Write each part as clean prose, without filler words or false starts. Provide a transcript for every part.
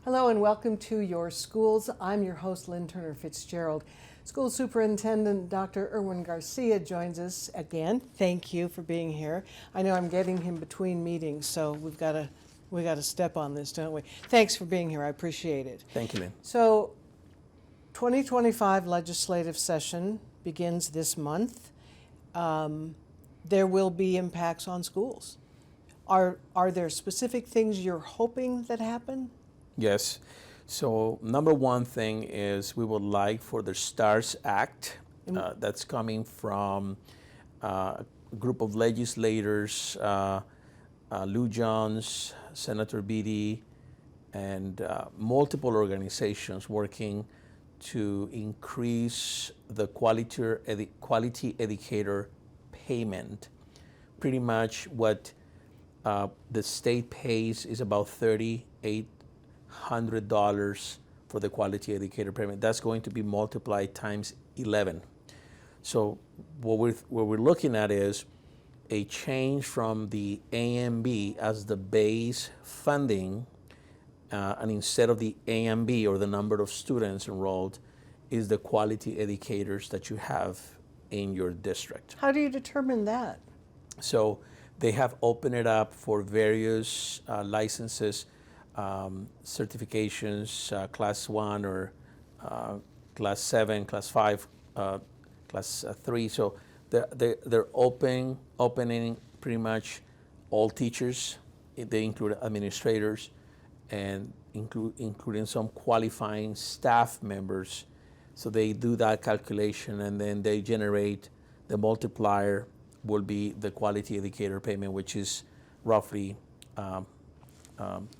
Hello and welcome to Your Schools. I'm your host, Lynne Turner Fitzgerald. School Superintendent Dr. Erwin Garcia joins us again. Thank you for being here. I know I'm getting him between meetings, so we got to step on this, don't we? Thanks for being here. I appreciate it. Thank you, Lynn. So, 2025 legislative session begins this month. There will be impacts on schools. Are there specific things you're hoping that happen? Yes. So number one thing is we would like for the STARS Act that's coming from a group of legislators, Lou Jones, Senator Beatty, and multiple organizations working to increase the quality educator payment. Pretty much what the state pays is about $3,800 for the quality educator payment. That's going to be multiplied times 11. So what we're looking at is a change from the A&B as the base funding, and instead of the A&B or the number of students enrolled, is the quality educators that you have in your district. How do you determine that? So they have opened it up for various licenses, certifications, class 1 or class 7, class 5, class 3. So they're opening pretty much all teachers. They include administrators and including some qualifying staff members. So they do that calculation and then they generate the multiplier will be the quality educator payment, which is roughly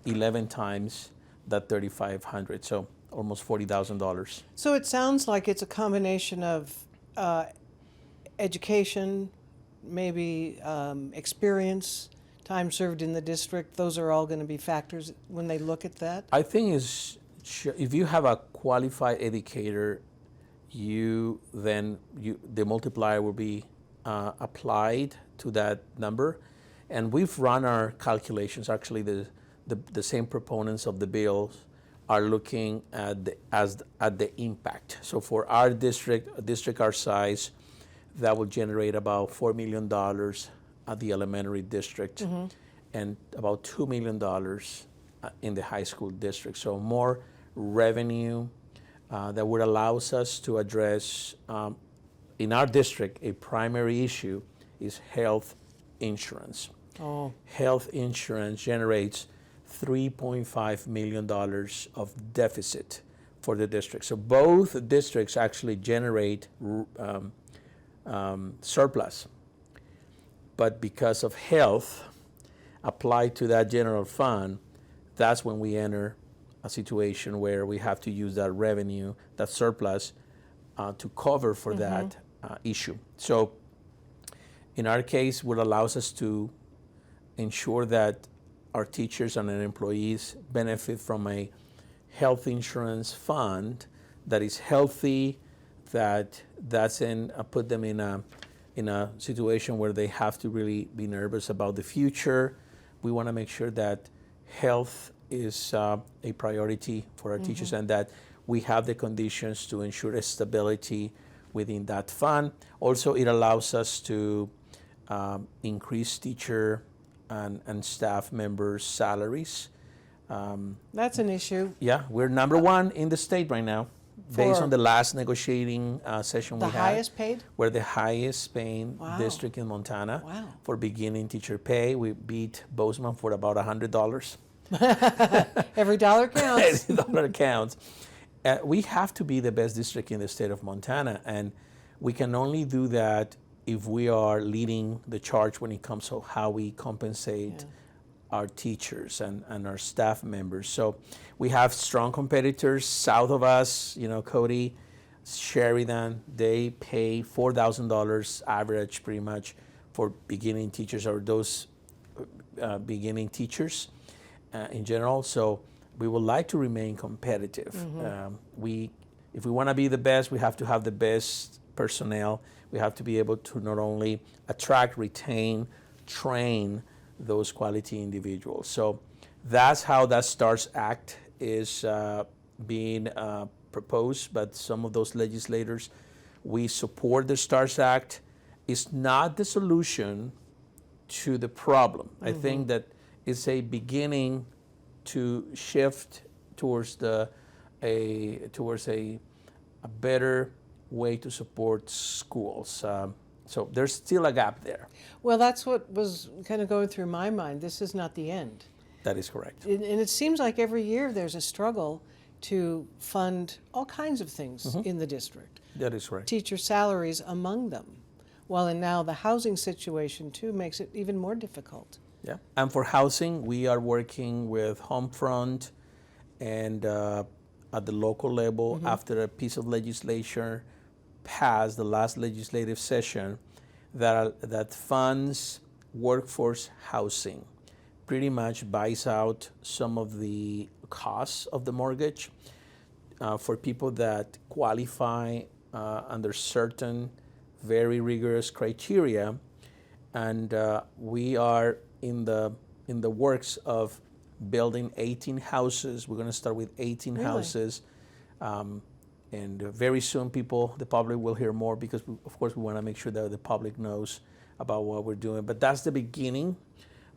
11 times that $3,500, so almost $40,000. So it sounds like it's a combination of education, maybe experience, time served in the district. Those are all going to be factors when they look at that. I think if you have a qualified educator, the multiplier will be applied to that number, and we've run our calculations. Actually, the same proponents of the bills are looking at the impact. So for our district, a district our size, that will generate about $4 million at the elementary district, and about $2 million in the high school district. So more revenue that would allow us to address, in our district, a primary issue is health insurance. Oh. Health insurance generates $3.5 million of deficit for the district. So both districts actually generate surplus. But because of health applied to that general fund, that's when we enter a situation where we have to use that revenue, that surplus, to cover for that issue. So in our case, what allows us to ensure that our teachers and our employees benefit from a health insurance fund that is healthy, that doesn't put them in a situation where they have to really be nervous about the future. We want to make sure that health is a priority for our teachers, and that we have the conditions to ensure stability within that fund. Also, it allows us to increase teacher and staff members' salaries. That's an issue. Yeah, we're number one in the state right now, based on the last negotiating session we had. The highest paid? We're the highest paying district in Montana for beginning teacher pay. We beat Bozeman for about $100. Every dollar counts. Every dollar counts. We have to be the best district in the state of Montana, and we can only do that if we are leading the charge when it comes to how we compensate our teachers and our staff members. So we have strong competitors south of us, Cody, Sheridan. They pay $4,000 average pretty much for beginning teachers, or those beginning teachers in general. So we would like to remain competitive. If we want to be the best, we have to have the best personnel. We have to be able to not only attract, retain, train those quality individuals. So that's how that STARS Act is being proposed by some of those legislators. We support the STARS Act. It's not the solution to the problem. I think that it's a beginning to shift towards a better way to support schools. So there's still a gap there. Well, that's what was kind of going through my mind. This is not the end. That is correct. And it seems like every year there's a struggle to fund all kinds of things in the district. That is correct. Teacher salaries among them. Well, and now the housing situation too makes it even more difficult. Yeah. And for housing, we are working with Homefront and at the local level, after a piece of legislation passed the last legislative session that funds workforce housing, pretty much buys out some of the costs of the mortgage for people that qualify under certain very rigorous criteria. And we are in the works of building 18 houses. We're going to start with 18 Really? houses. And very soon the public will hear more, because of course we want to make sure that the public knows about what we're doing. But that's the beginning.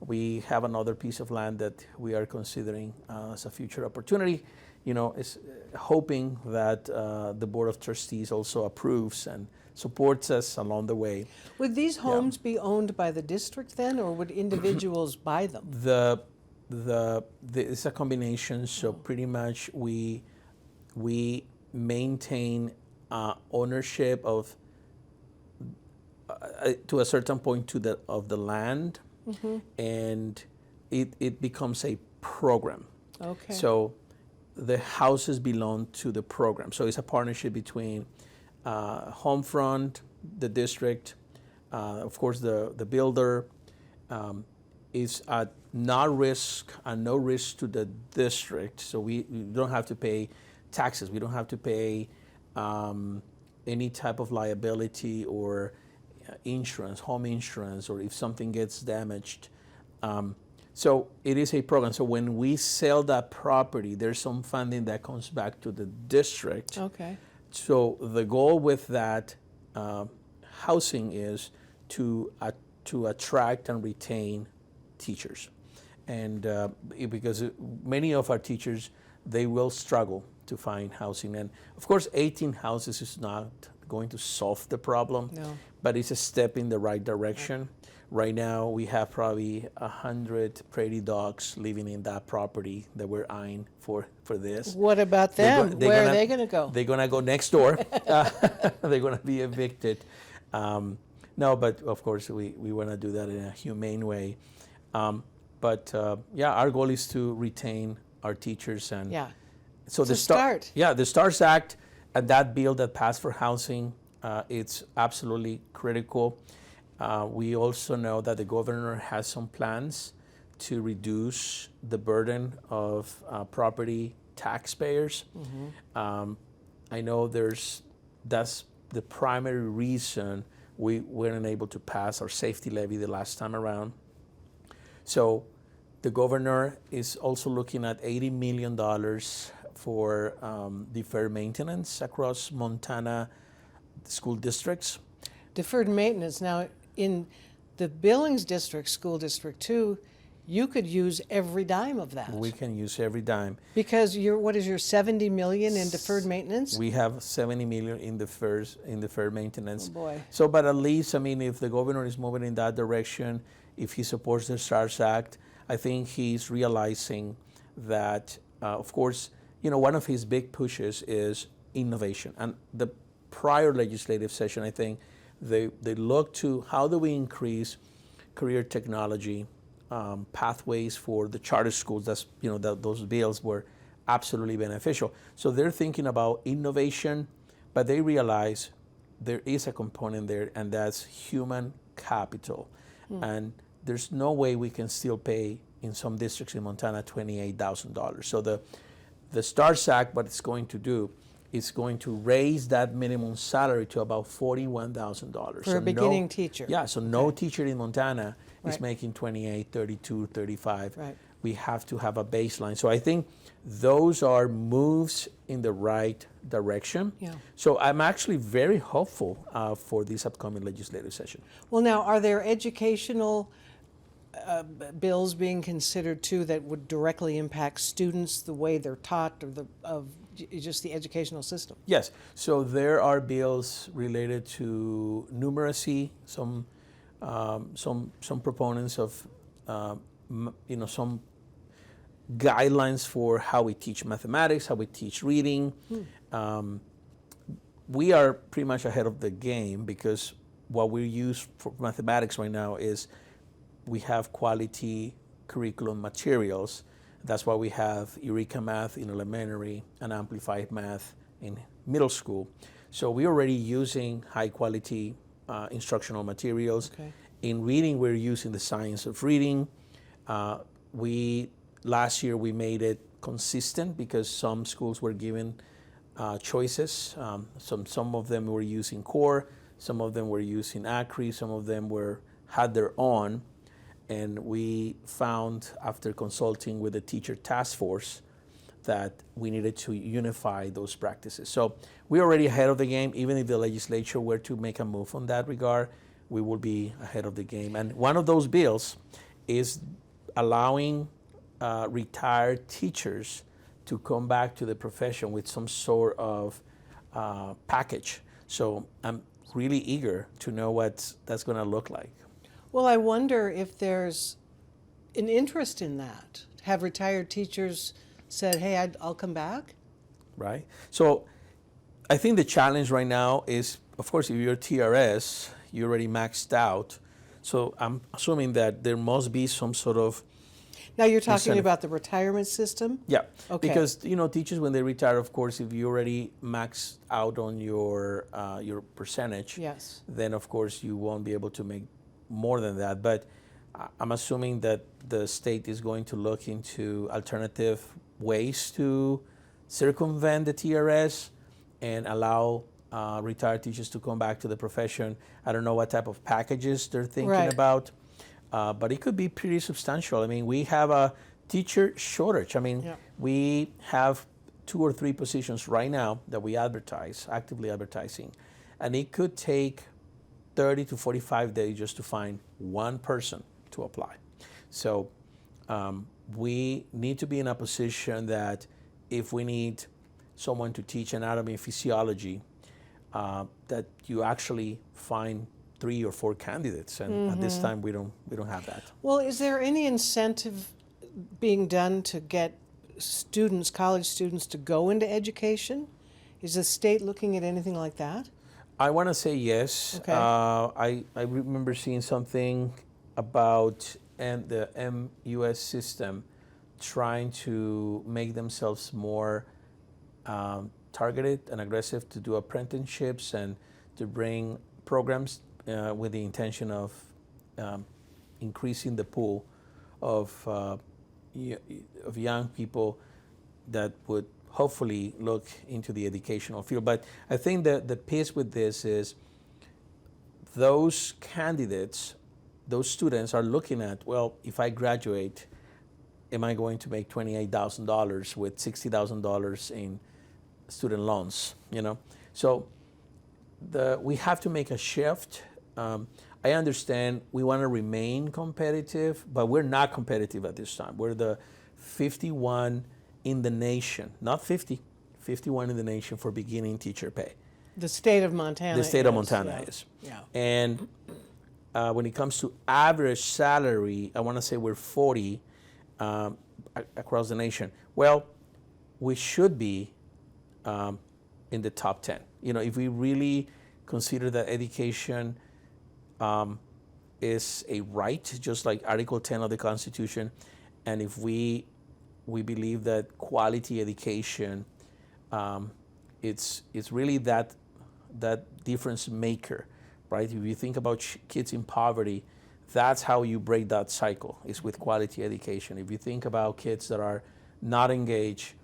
We have another piece of land that we are considering as a future opportunity. Is hoping that the Board of Trustees also approves and supports us along the way. Would these homes be owned by the district then, or would individuals buy them? It's a combination. So pretty much we maintain ownership of to a certain point of the land, and it becomes a program. Okay. So the houses belong to the program. So it's a partnership between Homefront, the district, of course the builder. Is at no risk to the district. So we don't have to pay taxes. We don't have to pay any type of liability or insurance, home insurance, or if something gets damaged. So it is a program. So when we sell that property, there's some funding that comes back to the district. Okay. So the goal with that housing is to attract and retain teachers. And because many of our teachers, they will struggle to find housing. And of course, 18 houses is not going to solve the problem, but it's a step in the right direction. Right now, we have probably 100 prairie dogs living in that property that we're eyeing for this. What about them? Where are they going to go? They're going to go next door. They're going to be evicted. No, but of course, we want to do that in a humane way. But our goal is to retain our teachers. And so the start. The STARS Act and that bill that passed for housing, it's absolutely critical. We also know that the governor has some plans to reduce the burden of property taxpayers. I know that's the primary reason we weren't able to pass our safety levy the last time around. So the governor is also looking at $80 million for deferred maintenance across Montana school districts. Deferred maintenance. Now, in the Billings District, School District 2, you could use every dime of that. We can use every dime. Because what is your $70 million in deferred maintenance? We have $70 million in deferred maintenance. Oh boy. So, but at least, if the governor is moving in that direction, if he supports the STARS Act, I think he's realizing that, of course, one of his big pushes is innovation. And the prior legislative session, I think, they look to how do we increase career technology pathways for the charter schools. That's those bills were absolutely beneficial. So they're thinking about innovation, but they realize there is a component there, and that's human capital. And there's no way we can still pay in some districts in Montana $28,000. So the STARS Act, what it's going to do is going to raise that minimum salary to about $41,000. For a beginning teacher. Yeah, so no teacher in Montana is Right. making 28, 32, 35. Right. We have to have a baseline. So I think those are moves in the right direction. Yeah. So I'm actually very hopeful for this upcoming legislative session. Well, now, are there educational bills being considered too that would directly impact students, the way they're taught, or just the educational system? Yes. So there are bills related to numeracy. Some proponents of some guidelines for how we teach mathematics, how we teach reading. We are pretty much ahead of the game because what we use for mathematics right now is we have quality curriculum materials. That's why we have Eureka Math in elementary and Amplified Math in middle school. So we're already using high quality instructional materials. Okay. In reading, we're using the science of reading. Last year we made it consistent because some schools were given choices. Some of them were using core, some of them were using ACRI, some of them had their own. And we found, after consulting with the teacher task force, that we needed to unify those practices. So we're already ahead of the game. Even if the legislature were to make a move on that regard, we will be ahead of the game. And one of those bills is allowing retired teachers to come back to the profession with some sort of package. So I'm really eager to know what that's going to look like. Well, I wonder if there's an interest in that. Have retired teachers said, hey, I'll come back? Right? So I think the challenge right now is, of course, if you're TRS, you're already maxed out. So I'm assuming that there must be some sort of Now you're talking incentive. about the retirement system? Yeah, Okay. because teachers, when they retire, of course, if you already maxed out on your percentage, Yes. then of course you won't be able to make more than that. But I'm assuming that the state is going to look into alternative ways to circumvent the TRS and allow retired teachers to come back to the profession. I don't know what type of packages they're thinking Right. about. But it could be pretty substantial. I mean, we have a teacher shortage. I mean, Yeah. we have 2 or 3 positions right now that we actively advertising. And it could take 30 to 45 days just to find one person to apply. So we need to be in a position that if we need someone to teach anatomy and physiology, that you actually find 3 or 4 candidates, and at this time we don't have that. Well, is there any incentive being done to get students, college students, to go into education? Is the state looking at anything like that? I want to say yes. Okay. I remember seeing something about the MUS system trying to make themselves more targeted and aggressive to do apprenticeships and to bring programs with the intention of increasing the pool of young people that would hopefully look into the educational field. But I think that the piece with this is those candidates, those students are looking at, well, if I graduate, am I going to make $28,000 with $60,000 in student loans? So we have to make a shift. I understand we want to remain competitive, but we're not competitive at this time. We're the 51 in the nation, not 50, 51 in the nation for beginning teacher pay. The state of Montana. The state of is, Montana yeah. is. Yeah. And when it comes to average salary, I want to say we're 40 across the nation. Well, we should be in the top 10. If we really consider that education is a right, just like Article 10 of the Constitution, and if we believe that quality education, it's really that difference maker, right? If you think about kids in poverty, that's how you break that cycle, is with quality education. If you think about kids that are not engaged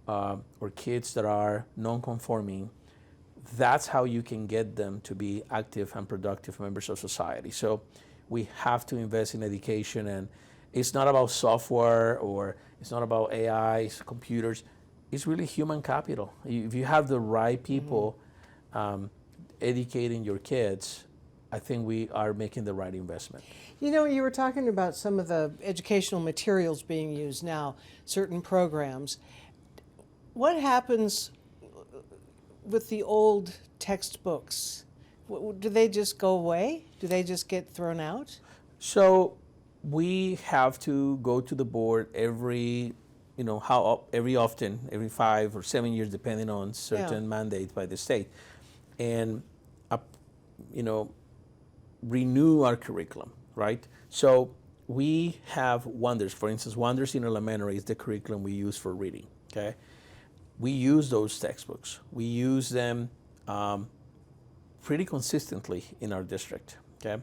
or kids that are non-conforming, that's how you can get them to be active and productive members of society. So we have to invest in education, and it's not about software or it's not about AI, it's computers. It's really human capital. If you have the right people educating your kids, I think we are making the right investment. You know, you were talking about some of the educational materials being used now, certain programs. What happens with the old textbooks? Do they just go away? Do they just get thrown out? So we have to go to the board every 5 or 7 years, depending on certain mandates by the state, and renew our curriculum, right? So we have Wonders. For instance, Wonders in Elementary is the curriculum we use for reading, okay? We use those textbooks. We use them pretty consistently in our district, okay?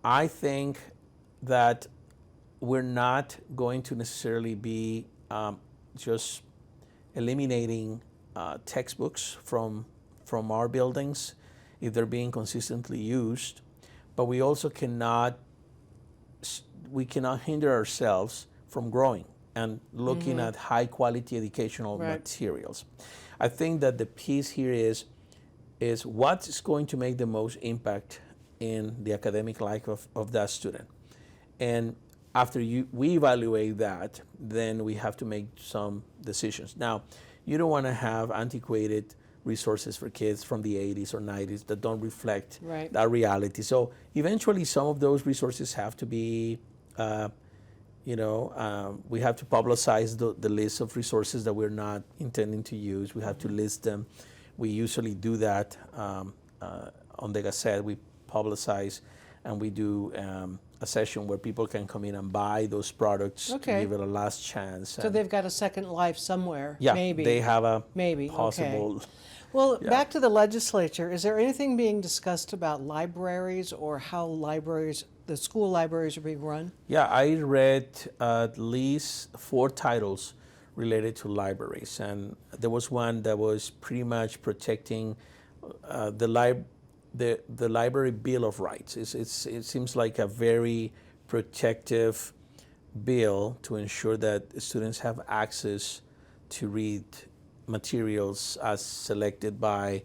I think that we're not going to necessarily be just eliminating textbooks from our buildings if they're being consistently used, but we also cannot hinder ourselves from growing and looking at high quality educational materials. I think that the piece here is what's going to make the most impact in the academic life of that student. And after we evaluate that, then we have to make some decisions. Now, you don't want to have antiquated resources for kids from the 80s or 90s that don't reflect that reality. So eventually some of those resources have to be, we have to publicize the list of resources that we're not intending to use. We have to list them. We usually do that on the Gazette. We publicize and we do a session where people can come in and buy those products to give it a last chance. So they've got a second life somewhere. Yeah, maybe they have a maybe possible. Okay. Well, back to the legislature. Is there anything being discussed about libraries or how the school libraries are being run? Yeah, I read at least 4 titles related to libraries, and there was one that was pretty much protecting the Library Bill of Rights. It seems like a very protective bill to ensure that students have access to read materials as selected by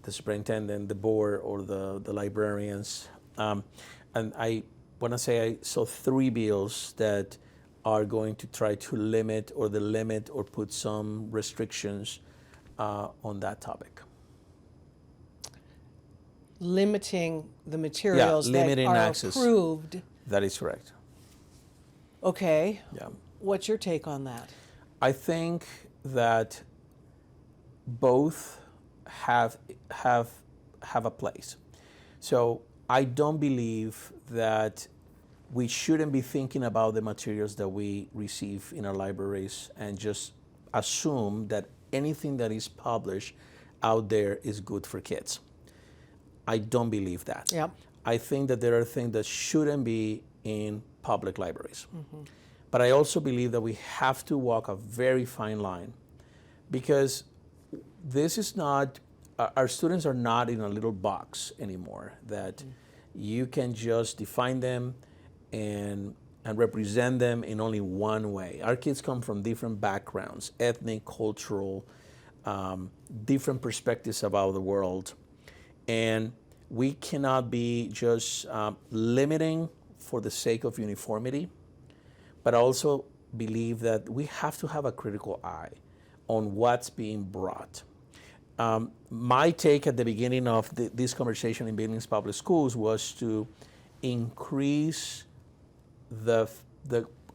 the superintendent, the board, or the librarians. And I want to say I saw 3 bills that are going to try to limit or put some restrictions on that topic. Limiting the materials that are access. Approved. That is correct. Okay. Yeah. What's your take on that? I think that both have a place. So I don't believe that we shouldn't be thinking about the materials that we receive in our libraries and just assume that anything that is published out there is good for kids. I don't believe that. Yep. I think that there are things that shouldn't be in public libraries. But I also believe that we have to walk a very fine line, because this is not, our students are not in a little box anymore that you can just define them and represent them in only one way. Our kids come from different backgrounds, ethnic, cultural, different perspectives about the world. And we cannot be just limiting for the sake of uniformity, but I also believe that we have to have a critical eye on what's being brought. My take at the beginning of this conversation in Billings Public Schools was to increase the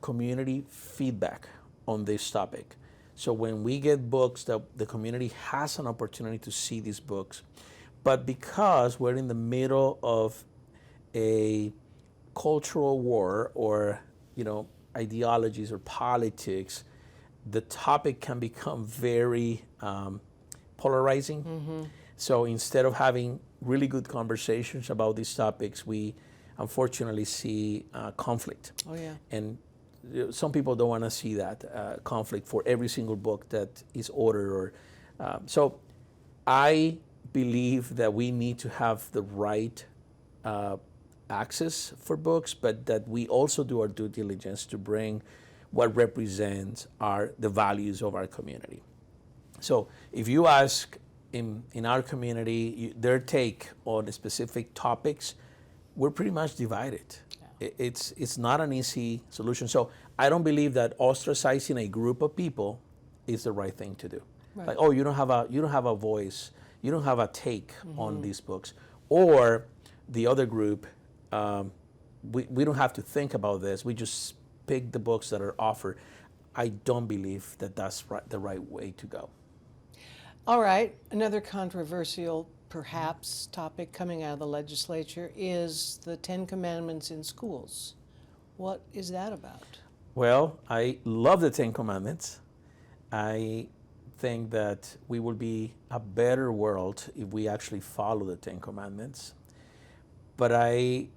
community feedback on this topic. So when we get books, that the community has an opportunity to see these books. But because we're in the middle of a cultural war or ideologies or politics, the topic can become very polarizing. So instead of having really good conversations about these topics, we unfortunately see conflict. Oh, yeah. And some people don't want to see that conflict for every single book that is ordered. Or so I believe that we need to have the right access for books, but that we also do our due diligence to bring what represents the values of our community. So if you ask in our community their take on specific topics, we're pretty much divided. Yeah. It's not an easy solution. So I don't believe that ostracizing a group of people is the right thing to do. Right. Like, oh, you don't have a voice, you don't have a take on these books, or the other group, we don't have to think about this. We just pick the books that are offered. I don't believe that that's the right way to go. All right, another controversial, perhaps, topic coming out of the legislature is the Ten Commandments in schools. What is that about? Well, I love the Ten Commandments. I think that we will be a better world if we actually follow the Ten Commandments. But I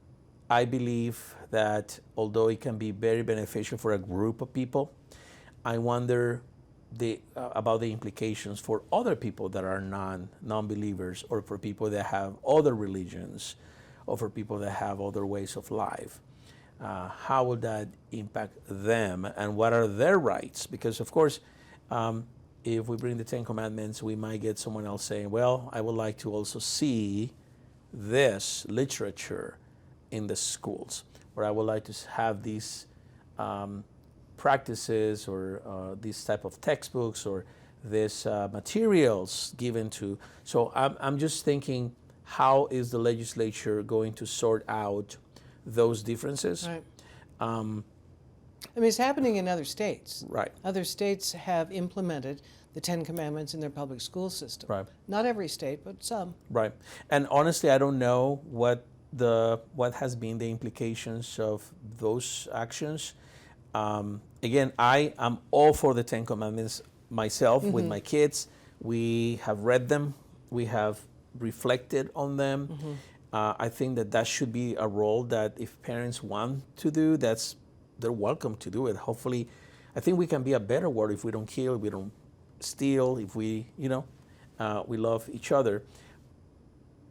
believe that although it can be very beneficial for a group of people, I wonder about the implications for other people that are non-believers, or for people that have other religions, or for people that have other ways of life. How will that impact them, and what are their rights? Because of course, if we bring the Ten Commandments, we might get someone else saying, well, I would like to also see this literature in the schools, or I would like to have these practices, or these type of textbooks, or this materials given to. So I'm just thinking, how is the legislature going to sort out those differences? Right. I mean, it's happening in other states. Right. Other states have implemented the Ten Commandments in their public school system. Right. Not every state, but some. Right. And honestly, I don't know what has been the implications of those actions. Again, I am all for the Ten Commandments myself with my kids. We have read them. We have reflected on them. I think that should be a role that if parents want to do, they're welcome to do it. Hopefully, I think we can be a better world if we don't kill, if we don't steal, if we love each other.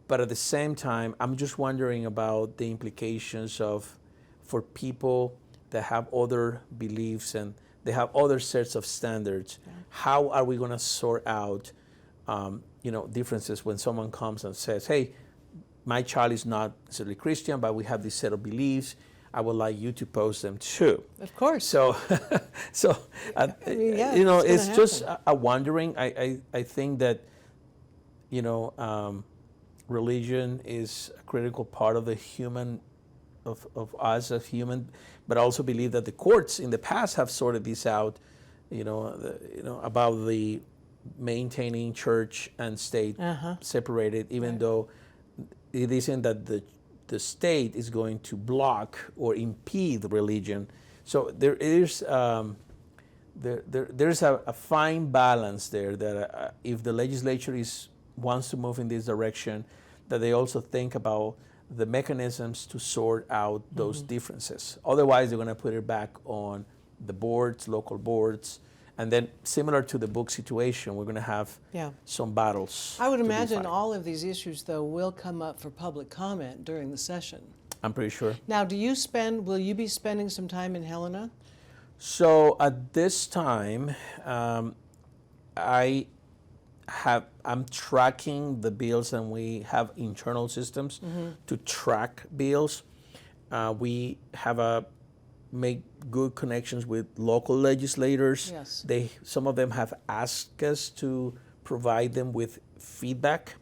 But at the same time, I'm just wondering about the implications for people that have other beliefs and they have other sets of standards. Yeah. How are we going to sort out, differences when someone comes and says, "Hey, my child is not necessarily Christian, but we have this set of beliefs. I would like you to post them too." Of course. So, it's just a wondering. I think that, religion is a critical part of the human, of us as human, but I also believe that the courts in the past have sorted this out, about the maintaining church and state separated, even though it isn't that the state is going to block or impede religion. So there is there's a fine balance there that if the legislature wants to move in this direction, that they also think about the mechanisms to sort out those differences. Otherwise, they're going to put it back on the boards, local boards, and then similar to the book situation, we're going to have some battles. I would imagine all of these issues, though, will come up for public comment during the session. I'm pretty sure. Now, will you be spending some time in Helena? So at this time, I'm tracking the bills, and we have internal systems to track bills. We have make good connections with local legislators. Yes. Some of them have asked us to provide them with feedback.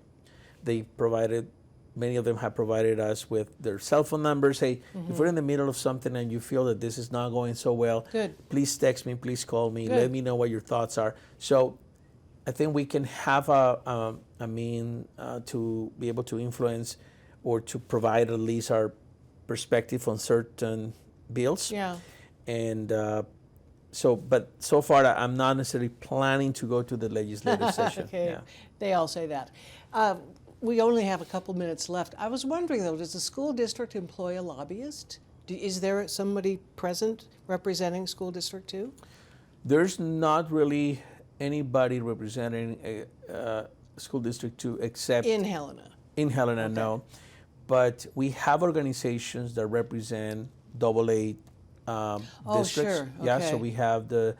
Many of them have provided us with their cell phone numbers. Hey, if we're in the middle of something and you feel that this is not going so well, please text me, please call me, let me know what your thoughts are. So I think we can have a mean to be able to influence or to provide at least our perspective on certain bills. Yeah. And but so far I'm not necessarily planning to go to the legislative session. Okay. Yeah. They all say that. We only have a couple minutes left. I was wondering, though, does the school district employ a lobbyist? Is there somebody present representing School District 2? There's not really anybody representing School District 2 except In Helena? in Helena, Okay. no. But we have organizations that represent AA Oh, districts. sure. Yeah, so Okay. we have the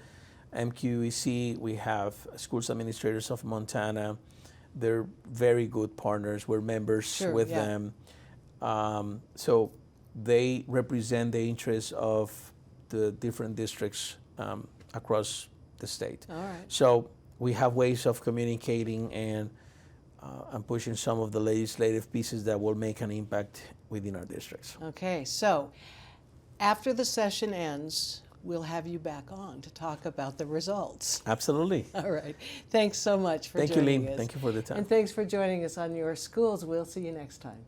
MQEC, we have Schools Administrators of Montana. They're very good partners. We're members Sure, with yeah. them. So they represent the interests of the different districts across the state. All right. So we have ways of communicating and pushing some of the legislative pieces that will make an impact within our districts. Okay, so after the session ends, we'll have you back on to talk about the results. Absolutely. All right. Thanks so much for Thank you, joining Lynne. us. Thank you for the time. And thanks for joining us on Your Schools. We'll see you next time.